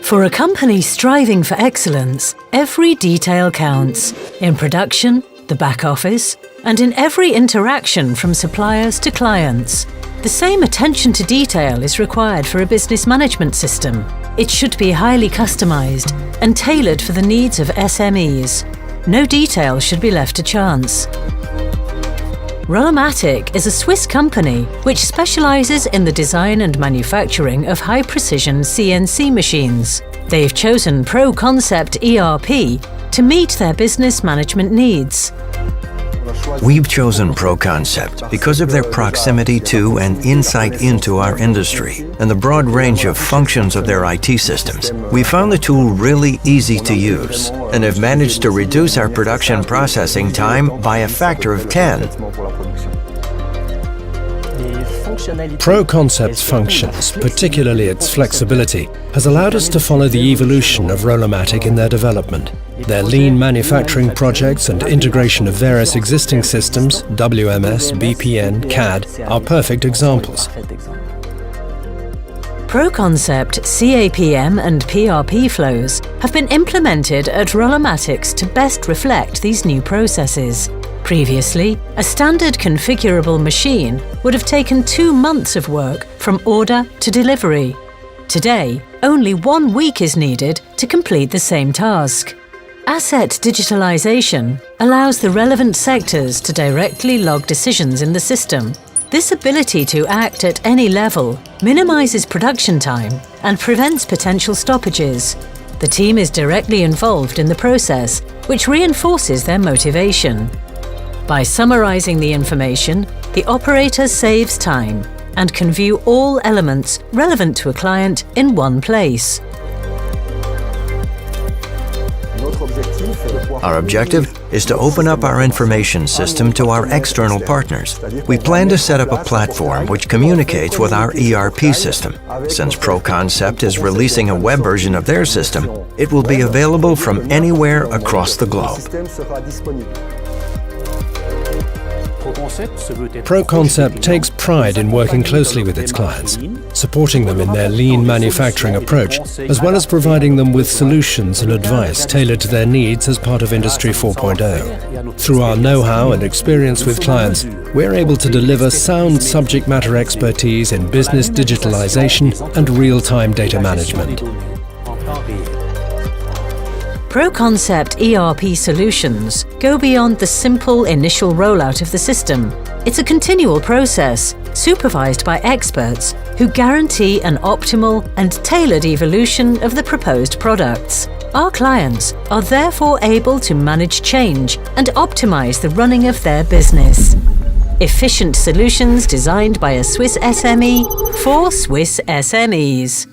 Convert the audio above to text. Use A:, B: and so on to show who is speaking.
A: For a company striving for excellence, every detail counts. In production, the back office, and in every interaction from suppliers to clients. The same attention to detail is required for a business management system. It should be highly customized and tailored for the needs of SMEs. No detail should be left to chance. Rollomatic is a Swiss company which specialises in the design and manufacturing of high-precision CNC machines. They've chosen ProConcept ERP to meet their business management needs.
B: We've chosen ProConcept because of their proximity to and insight into our industry and the broad range of functions of their IT systems. We found the tool really easy to use and have managed to reduce our production processing time by a factor of 10.
C: ProConcept's functions, particularly its flexibility, has allowed us to follow the evolution of Rollomatic in their development. Their lean manufacturing projects and integration of various existing systems, WMS, BPN, CAD, are perfect examples.
A: ProConcept CAPM and PRP flows have been implemented at Rollomatic to best reflect these new processes. Previously, a standard configurable machine would have taken 2 months of work from order to delivery. Today, only 1 week is needed to complete the same task. Asset digitalization allows the relevant sectors to directly log decisions in the system. This ability to act at any level minimizes production time and prevents potential stoppages. The team is directly involved in the process, which reinforces their motivation. By summarizing the information, the operator saves time and can view all elements relevant to a client in one place.
B: Our objective is to open up our information system to our external partners. We plan to set up a platform which communicates with our ERP system. Since ProConcept is releasing a web version of their system, it will be available from anywhere across the globe.
C: ProConcept takes pride in working closely with its clients, supporting them in their lean manufacturing approach, as well as providing them with solutions and advice tailored to their needs as part of Industry 4.0. Through our know-how and experience with clients, we're able to deliver sound subject matter expertise in business digitalization and real-time data management.
A: ProConcept ERP solutions go beyond the simple initial rollout of the system. It's a continual process, supervised by experts who guarantee an optimal and tailored evolution of the proposed products. Our clients are therefore able to manage change and optimize the running of their business. Efficient solutions designed by a Swiss SME for Swiss SMEs.